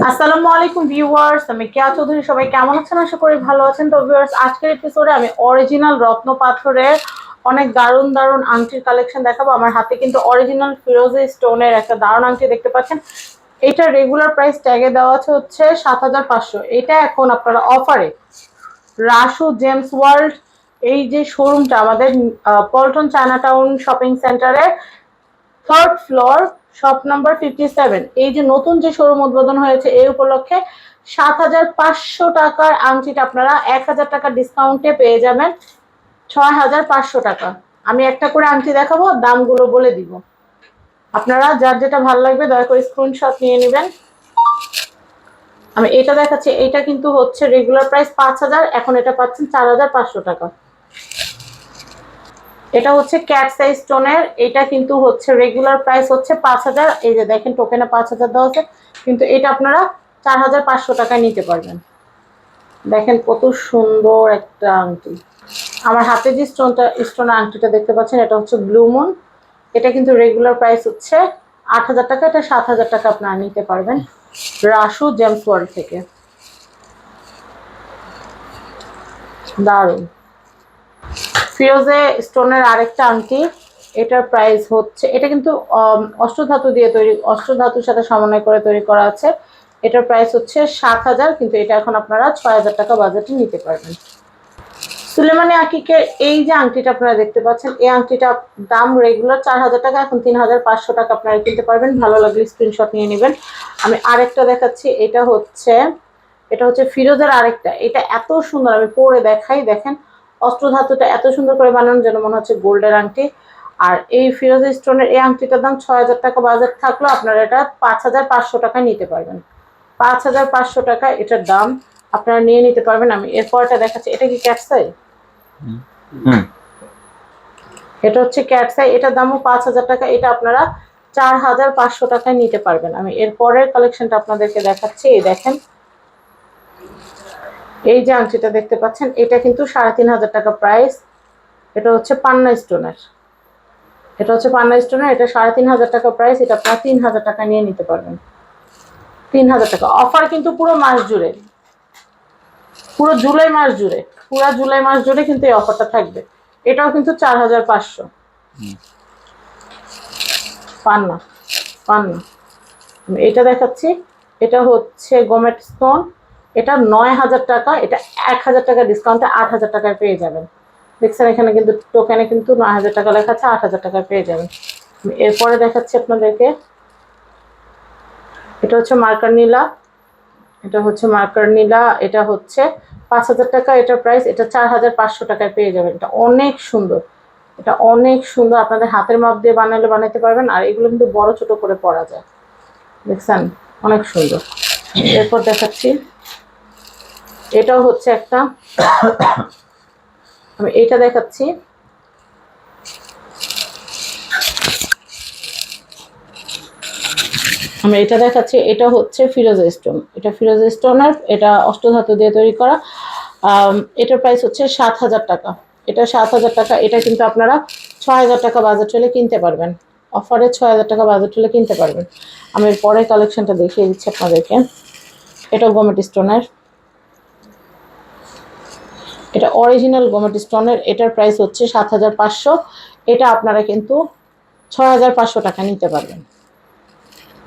আসসালামু আলাইকুম ভিউয়ার্স, আমি কেয়া চৌধুরী। সবাই কেমন আছেন? আশা করি ভালো আছেন। তো ভিউয়ার্স, আজকের এপিসোডে আমি অরিজিনাল রত্ন পাথরের অনেক দারুণ দারুণ আংটির কালেকশন দেখাবো। আমার হাতে কিন্তু অরিজিনাল ফিরোজি স্টোনের একটা দারুণ আংটি দেখতে পাচ্ছেন। এটা রেগুলার প্রাইস ট্যাগে দেওয়া আছে হচ্ছে ৭৫০০। এটা এখন আপনারা অফারে রাসু জেমস ওয়ার্ল্ড, এই যে শোরুমটা আমাদের পল্টন চায়নাটাউন শপিং সেন্টারে থার্ড ফ্লোর, শপ নাম্বার 57, এই যে নতুন যে শোরুম উদ্বোধন হয়েছে এই উপলক্ষে ৭৫০০ টাকার আংটিটা আপনারা ১০০০ টাকা ডিসকাউন্টে পেয়ে যাবেন ৬৫০০ টাকা। আমি একটা করে আংটি দেখাবো, দামগুলো বলে দিব। আপনারা যার যেটা ভালো লাগবে দয়া করে স্ক্রিনশট নিয়ে নেবেন। আমি এটা দেখাচ্ছি, এটা কিন্তু হচ্ছে রেগুলার প্রাইস ৫০০০, এখন এটা পাচ্ছেন ৪৫০০ টাকা। এটা হচ্ছে ক্যাট সাইজ স্টোনের, এটা কিন্তু হচ্ছে রেগুলার প্রাইস হচ্ছে ৫০০০। এই যে দেখেন টোকেনে ৫০০০ দেওয়া আছে, কিন্তু এটা আপনারা ৪৫০০ টাকায় নিতে পারবেন। দেখেন কত সুন্দর একটা আংটি। আমার হাতে যে স্টোনের আংটিটা দেখতে পাচ্ছেন এটা হচ্ছে ব্লু মুন। এটা কিন্তু রেগুলার প্রাইস হচ্ছে ৮০০০ টাকা, এটা ৭০০০ টাকা আপনারা নিতে পারবেন রাসু জেমস ওয়ার্ল্ড থেকে। দারুণ ফিরোজে স্টোনের আরেকটা আংটি, এটার প্রাইস হচ্ছে, এটা কিন্তু অষ্টধাতু দিয়ে তৈরি, অষ্টধাতুর সাথে সমন্বয় করে তৈরি করা আছে। এটার প্রাইস হচ্ছে ৭০০০, কিন্তু এটা এখন আপনারা ৬০০০ টাকা বাজেটে নিতে পারবেন। সুলেমানি আকিকের এই যে আংটিটা আপনারা দেখতে পাচ্ছেন, এই আংটিটা দাম রেগুলার ৪০০০ টাকা, এখন ৩৫০০ টাকা আপনারা কিনতে পারবেন। ভালো লাগলে স্ক্রিনশট নিয়ে নেবেন। আমি আরেকটা দেখাচ্ছি, এটা হচ্ছে ফিরোজের আরেকটা। এটা এত সুন্দর, আমি পরে দেখাই। দেখেন অস্ত্রধাতুটা এত সুন্দর করে বানানো যেন মনে হচ্ছে গোল্ডের আংটি। আর এই ফিরোজা স্টোনের এই আংটিটার দাম ৬০০০ টাকা বাজেট থাকলেও আপনারা এটা ৫৫০০ টাকায় নিতে পারবেন। ৫৫০০ টাকা এটার দাম, আপনারা নিয়ে নিতে পারবেন। আমি এরপরটা দেখাচ্ছি, এটা কি ক্যাটসাই? এটা হচ্ছে ক্যাটসাই, এটার দামও ৫০০০ টাকা, এটা আপনারা ৪৫০০ টাকায় নিতে পারবেন। আমি এরপরের কালেকশনটা আপনাদেরকে দেখাচ্ছি। এই দেখেন, এই যে আংটিটা দেখতে পাচ্ছেন এটা কিন্তু ৩৫০০ টাকা প্রাইস। এটা হচ্ছে পান্না স্টোনের, এটা ৩৫০০ টাকা প্রাইস। এটা আপনারা ৩০০০ টাকা নিয়ে নিতে পারবেন। ৩০০০ টাকা অফার কিন্তু পুরো মাস জুড়ে, পুরো জুলাই মাস জুড়ে, পুরো জুলাই মাস জুড়ে কিন্তু এই অফারটা থাকবে। এটাও কিন্তু ৪৫০০। পান্না, পান্না এটা দেখাচ্ছি, এটা হচ্ছে গোমেট স্টোন। এটা ৯০০০ টাকা, এটা ১০০০ টাকা ডিসকাউন্টে ৮০০০ টাকায় পেয়ে যাবেন। দেখছেন এখানে কিন্তু টোকেনে কিন্তু ৯০০০ টাকা লেখা আছে, ৮০০০ টাকায় পেয়ে যাবেন। এরপরে দেখাচ্ছি আপনাদেরকে, এটা হচ্ছে মার্কার নীলা। এটা হচ্ছে ৫০০০ টাকা এটার প্রাইস। এটা ৪৫০০ টাকায় পেয়ে যাবেন। এটা অনেক সুন্দর, এটা অনেক সুন্দর। আপনাদের হাতের মাপ দিয়ে বানাতে পারবেন। আর এগুলো কিন্তু বড় ছোট করে পরা যায়। দেখছেন অনেক সুন্দর। এরপর দেখাচ্ছি, এটাও হচ্ছে একটা, আমি এটা দেখাচ্ছি, এটা হচ্ছে ফিরোজা স্টোন। এটা ফিরোজা স্টোনের, এটা অষ্টধাতু দিয়ে তৈরি করা। এটার প্রাইস হচ্ছে ৭০০০ টাকা। এটা ৭০০০ টাকা, এটা কিন্তু আপনারা ৬০০০ টাকা বাজেট হলে কিনতে পারবেন। অফারে ৬০০০ টাকা বাজেট হলে কিনতে পারবেন। আমি এর পরের কালেকশনটা দেখিয়ে দিচ্ছি আপনাদেরকে। এটা গোমেট স্টোনের, এটা অরিজিনাল গোমেট স্টোনের। এটার প্রাইস হচ্ছে ৭৫০০। এটা আপনারা কিন্তু ৬৫০০ টাকা নিতে পারবেন।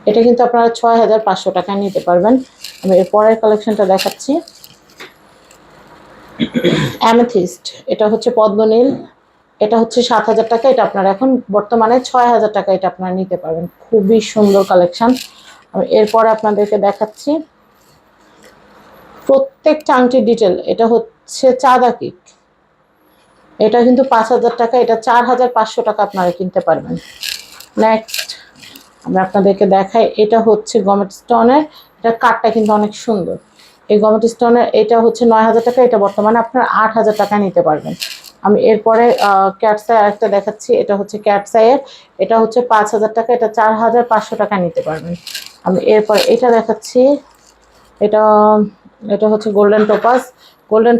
এটা কিন্তু আপনারা ৬৫০০ টাকায় নিতে পারবেন। আমি এর পরের কালেকশনটা দেখাচ্ছি, অ্যামেথিস্ট। এটা হচ্ছে পদ্মনীল। এটা হচ্ছে ৭০০০ টাকা, এটা আপনারা এখন বর্তমানে ৬০০০ টাকা এটা আপনারা নিতে পারবেন। খুবই সুন্দর কালেকশন। আমি এরপরে আপনাদেরকে দেখাচ্ছি প্রত্যেকটা আংটির ডিটেল। এটা হচ্ছে চাঁদা কিক, এটা কিন্তু ৫০০০ টাকা, এটা ৪৫০০ টাকা আপনারা কিনতে পারবেন। নেক্সট আমি আপনাদেরকে দেখাই, এটা হচ্ছে গমেট স্টোনের। এটা কাঠটা কিন্তু অনেক সুন্দর। এই গমেট স্টোনের এটা হচ্ছে ৯০০০ টাকা, এটা বর্তমানে আপনারা ৮০০০ টাকা নিতে পারবেন। আমি এরপরে ক্যাটসাই আরেকটা দেখাচ্ছি, এটা হচ্ছে ক্যাটসাইয়ের। এটা হচ্ছে ৫০০০ টাকা, এটা ৪৫০০ টাকা নিতে পারবেন। আমি এরপরে এটা দেখাচ্ছি, এটা এটা হচ্ছে গোল্ডেন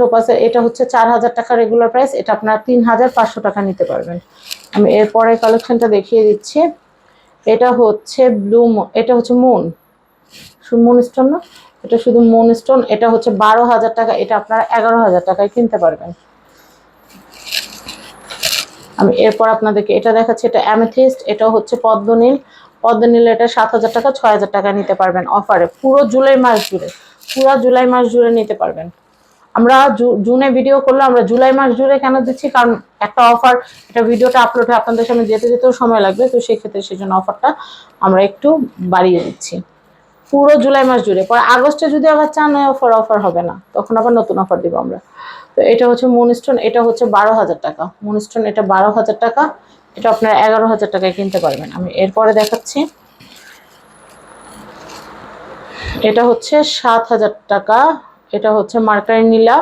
টোপাসের। এটা হচ্ছে ৪০০০ টাকা রেগুলার প্রাইস, এটা আপনারা ৩৫০০ টাকা নিতে পারবেন। আমি এরপরে কালেকশনটা দেখিয়ে দিচ্ছি, এটা হচ্ছে এটা হচ্ছে মুন। মুন স্টোন না, এটা শুধু মুন স্টোন। এটা হচ্ছে 12,000 টাকা, এটা আপনারা 11,000 টাকায় কিনতে পারবেন। আমি এরপর আপনাদেরকে এটা দেখাচ্ছি, এটা অ্যামেথিস্ট, এটা হচ্ছে পদ্মনীল। পদ্মনীল এটা 7,000 টাকা, 6,000 টাকা নিতে পারবেন অফারে, পুরো জুলাই মাস জুড়ে, পুরো জুলাই মাস জুড়ে নিতে পারবেন। আমরা জুনে ভিডিও করলে আমরা জুলাই মাস জুড়ে কেন দিচ্ছি, কারণ একটা অফার, এটা ভিডিওটা আপলোড হয়ে আপনাদের সামনে যেতে যেতেও সময় লাগবে, তো সেই ক্ষেত্রে সেই জন্য অফারটা আমরা একটু বাড়িয়ে দিচ্ছি পুরো জুলাই মাস জুড়ে। পরে আগস্টে যদি আবার চান অফার হবে না, তখন আবার নতুন অফার দিব আমরা। তো এটা হচ্ছে মুনস্টোন, এটা হচ্ছে 12,000 টাকা। মুনস্টোন এটা 12,000 টাকা, এটা আপনারা 11,000 টাকায় কিনতে পারবেন। আমি এরপরে দেখাচ্ছি, এটা হচ্ছে 7,000 টাকা, এটা হচ্ছে মার্কারি নীলা।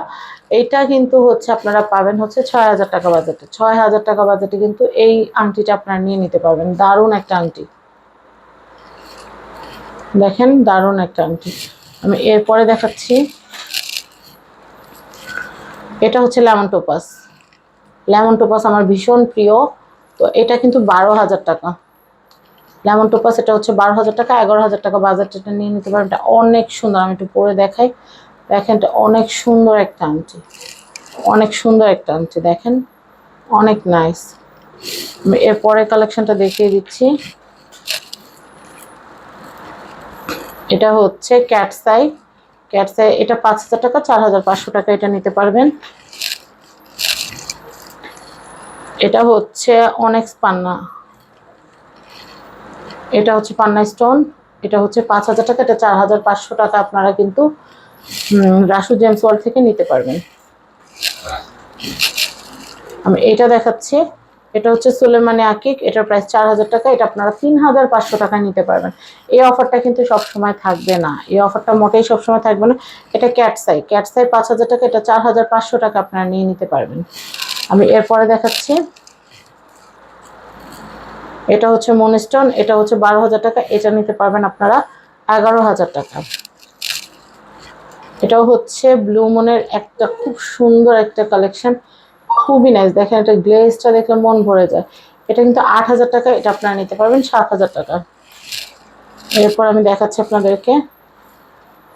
এইটা কিন্তু হচ্ছে আপনারা পাবেন হচ্ছে 6,000 টাকা বাজেটে। 6,000 টাকা বাজেটে কিন্তু এই আংটিটা আপনারা নিয়ে নিতে পারবেন। দারুণ একটা আংটি, দেখেন দারুণ একটা আংটি। আমি এরপরে দেখাচ্ছি, এটা হচ্ছে লেমন টোপাস। লেমন টোপাস আমার ভীষণ প্রিয়, তো এটা কিন্তু 12,000 টাকা। লেমন টোপাস এটা হচ্ছে 12,000 টাকা, 11,000 টাকা বাজেট, এটা নিয়ে নিতে পারেন। এটা অনেক সুন্দর, আমি একটু পরে দেখাই। দেখেন এটা অনেক সুন্দর একটা আংটি, অনেক সুন্দর একটা আংটি, দেখেন অনেক নাইস। আমি এরপরে কালেকশনটা দেখিয়ে দিচ্ছি, এটা হচ্ছে ক্যাটসাই। ক্যাটসাই এটা 5,000 টাকা, 4,500 টাকা এটা নিতে পারবেন। এটা হচ্ছে অনেক্স পান্না, এটা হচ্ছে পান্না স্টোন, এটা হচ্ছে 5,000 টাকা, এটা 4,500 টাকা আপনারা কিন্তু রাসু জেমস ওয়ার্ল্ড থেকে নিতে পারবেন। আমি এটা দেখাচ্ছি, এটা হচ্ছে সুলেমানি আকিক, এটার প্রাইস 4,000 টাকা, এটা আপনারা 3,500 টাকায় নিতে পারবেন। এই অফারটা কিন্তু সবসময় থাকবে না, এই অফারটা মোটেই সবসময় থাকবে না। এটা ক্যাটসাই, ক্যাটসাই 5,000 টাকা, এটা 4,500 টাকা আপনারা নিয়ে নিতে পারবেন। আমি এরপরে দেখাচ্ছি, এটা হচ্ছে মনস্টোন, এটা হচ্ছে 12,000 টাকা, এটা নিতে পারবেন আপনারা 11,000 টাকা। এটাও হচ্ছে ব্লু মুনের একটা খুব সুন্দর একটা কালেকশন, খুবই নাইস। দেখেন এটা গ্লেজটা দেখলে মন ভরে যায়। এটা কিন্তু 8,000 টাকা, এটা আপনারা নিতে পারবেন 7,000 টাকা। এরপর আমি দেখাচ্ছি আপনাদেরকে,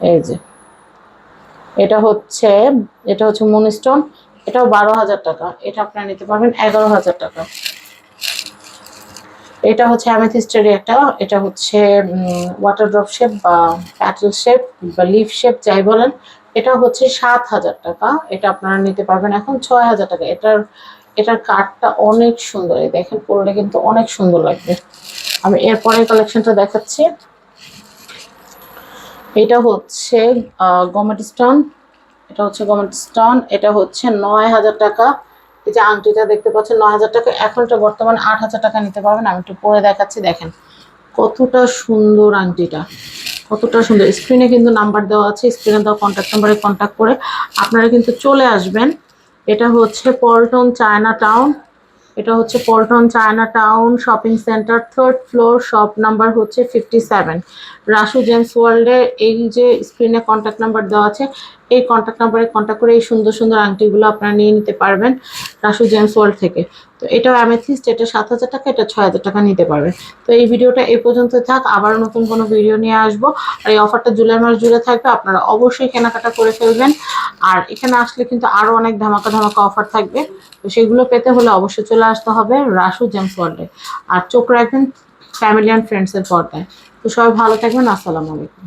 এই যে এটা হচ্ছে মুনস্টোন, এটাও 12,000 টাকা, এটা আপনারা নিতে পারবেন 11,000 টাকা। এটা হচ্ছে অ্যামেথিস্টের একটা, এটা হচ্ছে ওয়াটার ড্রপ শেপ বা প্যাটেল শেপ বা লিফ শেপ যাই বলেন, এটা হচ্ছে 7,000 টাকা, এটা আপনারা নিতে পারবেন এখন 6,000 টাকা। এটার কাঠটা অনেক সুন্দর, এই দেখেন পরলে কিন্তু অনেক সুন্দর লাগবে। আমি এরপরে কালেকশনটা দেখাচ্ছি, এটা হচ্ছে গমেট স্টোন, এটা হচ্ছে গমেট স্টোন, এটা হচ্ছে 9,000 টাকা। এই যে আংটিটা দেখতে পাচ্ছেন 9,000 টাকা, এখন এটা বর্তমানে 8,000 টাকা নিতে পারবেন। আমি একটু পরে দেখাচ্ছি, দেখেন কতটা সুন্দর আংটিটা, কতটা সুন্দর। স্ক্রিনে কিন্তু নাম্বার দেওয়া আছে, স্ক্রিনে দেওয়া কন্ট্যাক্ট নাম্বারে কন্ট্যাক্ট করে আপনারা কিন্তু চলে আসবেন। এটা হচ্ছে পল্টন চায়না টাউন, এটা হচ্ছে Paltan China town shopping centre, 3rd floor, shop number হচ্ছে 57। রাসু জেমস ওয়ার্ল্ডে এই যে স্ক্রিনে কন্ট্যাক্ট নাম্বার দেওয়া আছে, এই কন্ট্যাক্ট নাম্বারে কন্ট্যাক্ট করে এই সুন্দর সুন্দর আংটিগুলো আপনারা নিয়ে নিতে পারবেন রাসু জেমস ওয়ার্ল্ড থেকে। তো এটাও অ্যামেথিস্ট, এটা 7,000 টাকা, এটা 6,000 টাকা নিতে পারবেন। তো এই ভিডিওটা এই পর্যন্ত থাক, আবার নতুন কোনো ভিডিও নিয়ে আসবো। আর এই অফারটা জুলাই মাস জুড়ে থাকবে, আপনারা অবশ্যই কেনাকাটা করে ফেলবেন। আর এখানে আসলে কিন্তু আরো অনেক ধামাকা ধামাকা অফার থাকবে, তো সেগুলো পেতে হলে অবশ্যই চলে আসতে হবে রাসু জেমস ওয়ার্ল্ডে। আর চোখ রাখবেন ফ্যামিলি অ্যান্ড ফ্রেন্ডসের পর্দায়। তো সবাই ভালো থাকবেন, আসসালামু আলাইকুম।